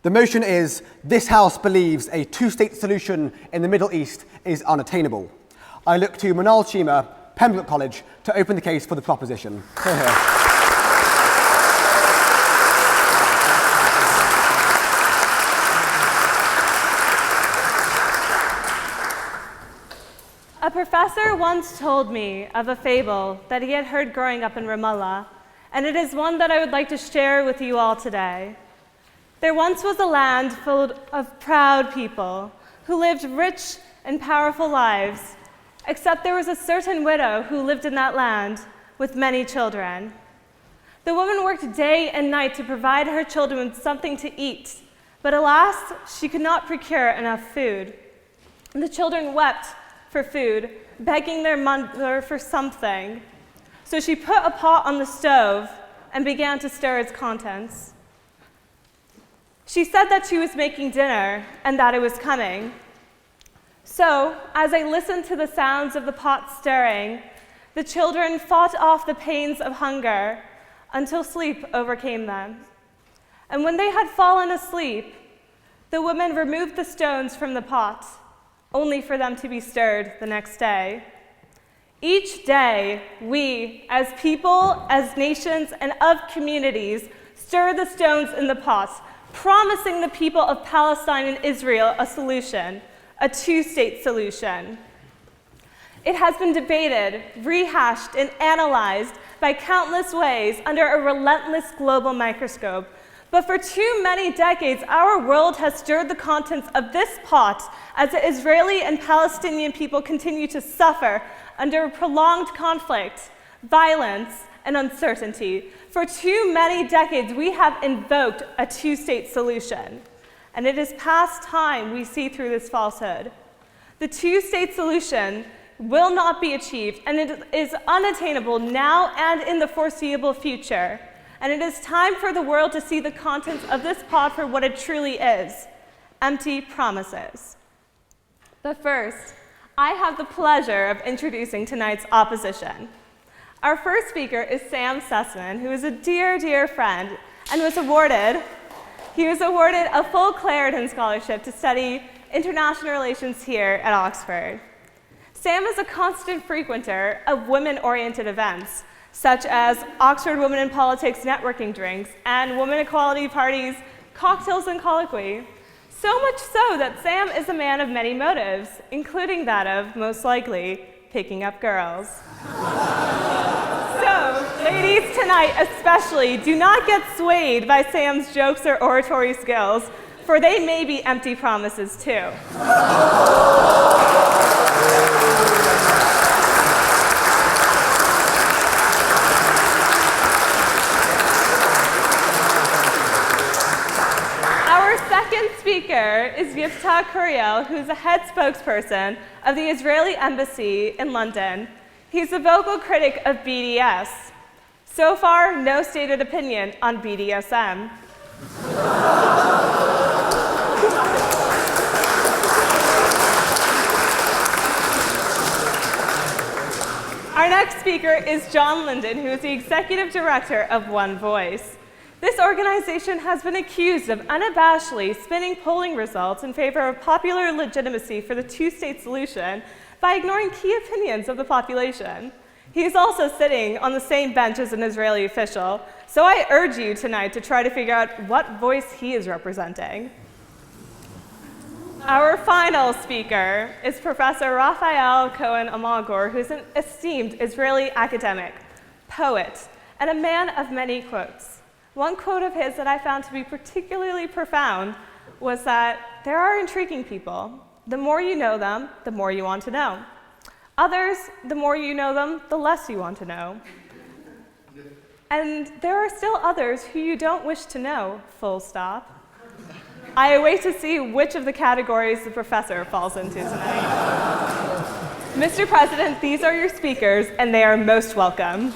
The motion is, this House believes a two-state solution in the Middle East is unattainable. I look to Manal Cheema, Pembroke College, to open the case for the proposition. Here, here. A professor once told me of a fable that he had heard growing up in Ramallah, and it is one that I would like to share with you all today. There once was a land full of proud people who lived rich and powerful lives, except there was a certain widow who lived in that land with many children. The woman worked day and night to provide her children with something to eat, but alas, she could not procure enough food. The children wept for food, begging their mother for something. So she put a pot on the stove and began to stir its contents. She said that she was making dinner and that it was coming. So, as I listened to the sounds of the pot stirring, the children fought off the pains of hunger until sleep overcame them. And when they had fallen asleep, the woman removed the stones from the pot, only for them to be stirred the next day. Each day, we, as people, as nations, and of communities, stir the stones in the pots, promising the people of Palestine and Israel a solution, a two-state solution. It has been debated, rehashed, and analyzed by countless ways under a relentless global microscope. But for too many decades, our world has stirred the contents of this pot as the Israeli and Palestinian people continue to suffer under prolonged conflict, violence, and uncertainty. For too many decades, we have invoked a two-state solution, and it is past time we see through this falsehood. The two-state solution will not be achieved, and it is unattainable now and in the foreseeable future. And it is time for the world to see the contents of this pot for what it truly is, empty promises. But first, I have the pleasure of introducing tonight's opposition. Our first speaker is Sam Sussman, who is a dear, dear friend, and was awarded a full Clarendon Scholarship to study international relations here at Oxford. Sam is a constant frequenter of women-oriented events, such as Oxford Women in Politics networking drinks and women equality parties, cocktails, and colloquy. So much so that Sam is a man of many motives, including that of, most likely, picking up girls. So, ladies tonight especially, do not get swayed by Sam's jokes or oratory skills, for they may be empty promises too. Speaker is Yiftach Kuriel, who's the head spokesperson of the Israeli Embassy in London. He's a vocal critic of BDS. So far, no stated opinion on BDSM. Our next speaker is John Linden, who is the executive director of One Voice. This organization has been accused of unabashedly spinning polling results in favor of popular legitimacy for the two-state solution by ignoring key opinions of the population. He is also sitting on the same bench as an Israeli official, so I urge you tonight to try to figure out what voice he is representing. Our final speaker is Professor Raphael Cohen-Amalgor, who's an esteemed Israeli academic, poet, and a man of many quotes. One quote of his that I found to be particularly profound was that there are intriguing people. The more you know them, the more you want to know. Others, the more you know them, the less you want to know. And there are still others who you don't wish to know, full stop. I await to see which of the categories the professor falls into tonight. Mr. President, these are your speakers, and they are most welcome.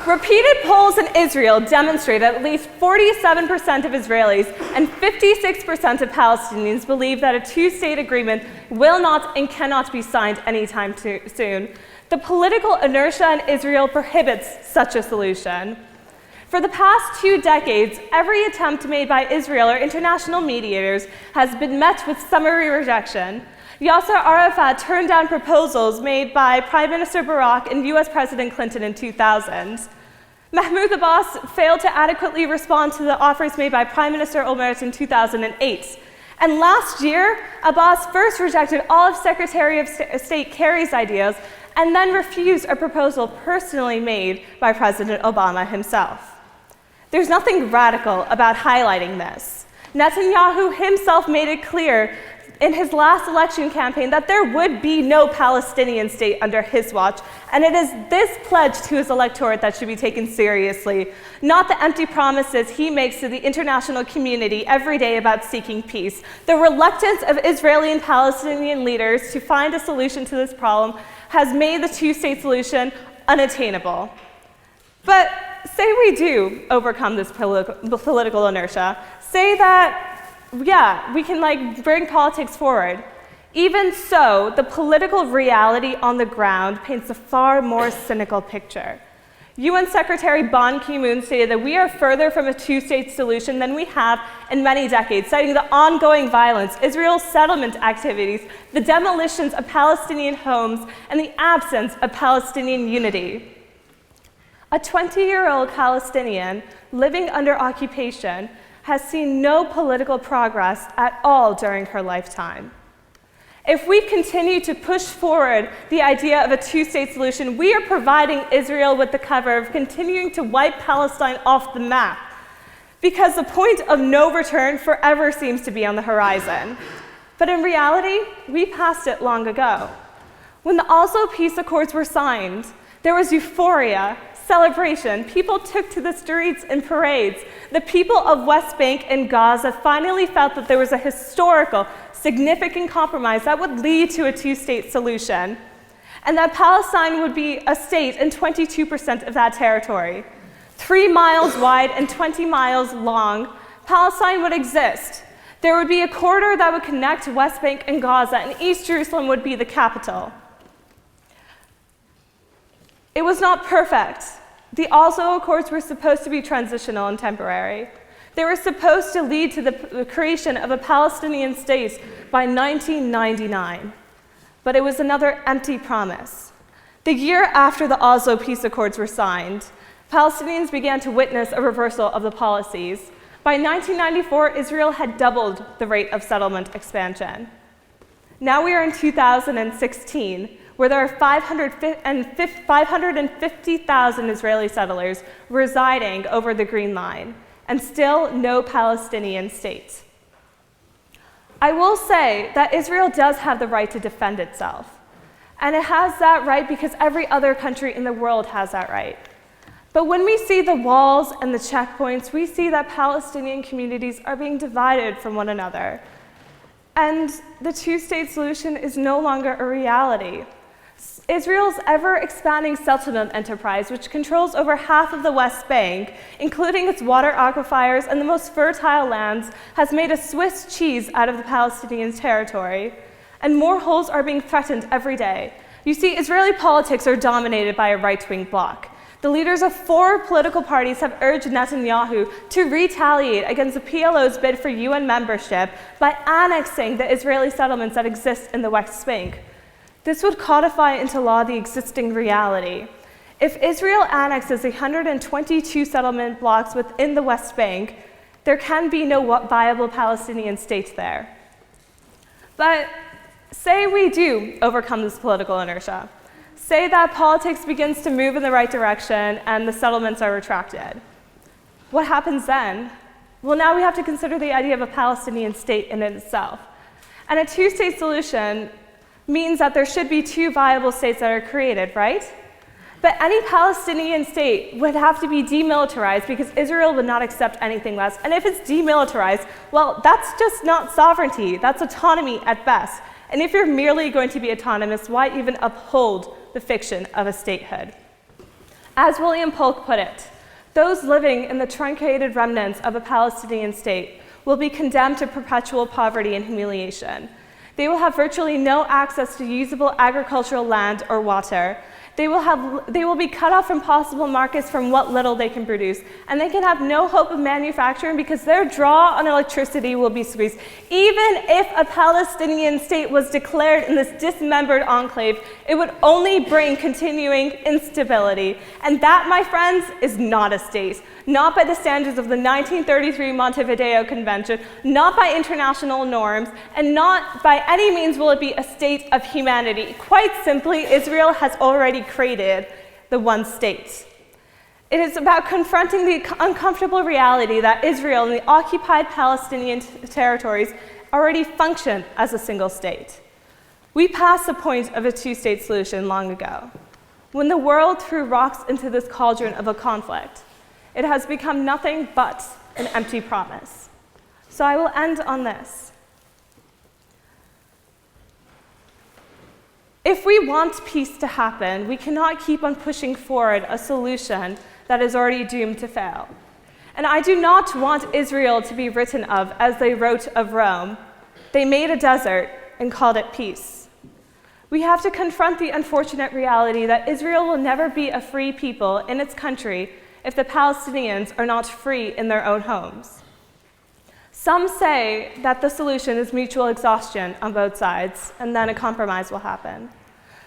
Repeated polls in Israel demonstrate that at least 47% of Israelis and 56% of Palestinians believe that a two-state agreement will not and cannot be signed anytime soon. The political inertia in Israel prohibits such a solution. For the past 2 decades, every attempt made by Israel or international mediators has been met with summary rejection. Yasser Arafat turned down proposals made by Prime Minister Barak and US President Clinton in 2000. Mahmoud Abbas failed to adequately respond to the offers made by Prime Minister Olmert in 2008. And last year, Abbas first rejected all of Secretary of State Kerry's ideas and then refused a proposal personally made by President Obama himself. There's nothing radical about highlighting this. Netanyahu himself made it clear in his last election campaign that there would be no Palestinian state under his watch, and it is this pledge to his electorate that should be taken seriously, not the empty promises he makes to the international community every day about seeking peace. The reluctance of Israeli and Palestinian leaders to find a solution to this problem has made the two-state solution unattainable. But say we do overcome this political inertia. Say that, yeah, we can bring politics forward. Even so, the political reality on the ground paints a far more cynical picture. UN Secretary Ban Ki-moon stated that we are further from a two-state solution than we have in many decades, citing the ongoing violence, Israel's settlement activities, the demolitions of Palestinian homes, and the absence of Palestinian unity. A 20-year-old Palestinian living under occupation has seen no political progress at all during her lifetime. If we continue to push forward the idea of a two-state solution, we are providing Israel with the cover of continuing to wipe Palestine off the map, because the point of no return forever seems to be on the horizon. But in reality, we passed it long ago. When the Oslo Peace Accords were signed, there was euphoria, celebration. People took to the streets in parades. The people of West Bank and Gaza finally felt that there was a historical, significant compromise that would lead to a two-state solution, and that Palestine would be a state in 22% of that territory. 3 miles wide and 20 miles long, Palestine would exist. There would be a corridor that would connect West Bank and Gaza, and East Jerusalem would be the capital. It was not perfect. The Oslo Accords were supposed to be transitional and temporary. They were supposed to lead to the creation of a Palestinian state by 1999. But it was another empty promise. The year after the Oslo Peace Accords were signed, Palestinians began to witness a reversal of the policies. By 1994, Israel had doubled the rate of settlement expansion. Now we are in 2016, where there are 550,000 Israeli settlers residing over the Green Line, and still no Palestinian state. I will say that Israel does have the right to defend itself, and it has that right because every other country in the world has that right. But when we see the walls and the checkpoints, we see that Palestinian communities are being divided from one another, and the two-state solution is no longer a reality. Israel's ever-expanding settlement enterprise, which controls over half of the West Bank, including its water aquifers and the most fertile lands, has made a Swiss cheese out of the Palestinian territory, and more holes are being threatened every day. You see, Israeli politics are dominated by a right-wing bloc. The leaders of 4 political parties have urged Netanyahu to retaliate against the PLO's bid for UN membership by annexing the Israeli settlements that exist in the West Bank. This would codify into law the existing reality. If Israel annexes 122 settlement blocks within the West Bank, there can be no viable Palestinian state there. But say we do overcome this political inertia. Say that politics begins to move in the right direction and the settlements are retracted. What happens then? Well, now we have to consider the idea of a Palestinian state in itself. And a two-state solution means that there should be 2 viable states that are created, right? But any Palestinian state would have to be demilitarized because Israel would not accept anything less. And if it's demilitarized, well, that's just not sovereignty. That's autonomy at best. And if you're merely going to be autonomous, why even uphold the fiction of a statehood? As William Polk put it, those living in the truncated remnants of a Palestinian state will be condemned to perpetual poverty and humiliation. They will have virtually no access to usable agricultural land or water. They will be cut off from possible markets from what little they can produce, and they can have no hope of manufacturing because their draw on electricity will be squeezed. Even if a Palestinian state was declared in this dismembered enclave, it would only bring continuing instability. And that, my friends, is not a state. Not by the standards of the 1933 Montevideo Convention, not by international norms, and not by any means will it be a state of humanity. Quite simply, Israel has already created the one state. It is about confronting the uncomfortable reality that Israel and the occupied Palestinian territories already function as a single state. We passed the point of a two-state solution long ago. When the world threw rocks into this cauldron of a conflict, it has become nothing but an empty promise. So I will end on this. If we want peace to happen, we cannot keep on pushing forward a solution that is already doomed to fail. And I do not want Israel to be written of as they wrote of Rome. They made a desert and called it peace. We have to confront the unfortunate reality that Israel will never be a free people in its country if the Palestinians are not free in their own homes. Some say that the solution is mutual exhaustion on both sides, and then a compromise will happen.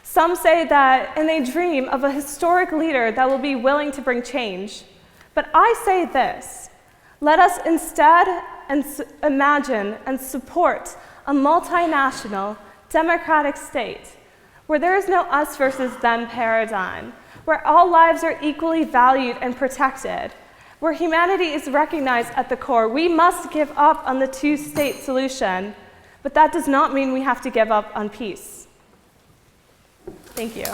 Some say that, and they dream of a historic leader that will be willing to bring change. But I say this: let us instead imagine and support a multinational, democratic state where there is no us versus them paradigm, where all lives are equally valued and protected, where humanity is recognized at the core. We must give up on the two-state solution, but that does not mean we have to give up on peace. Thank you.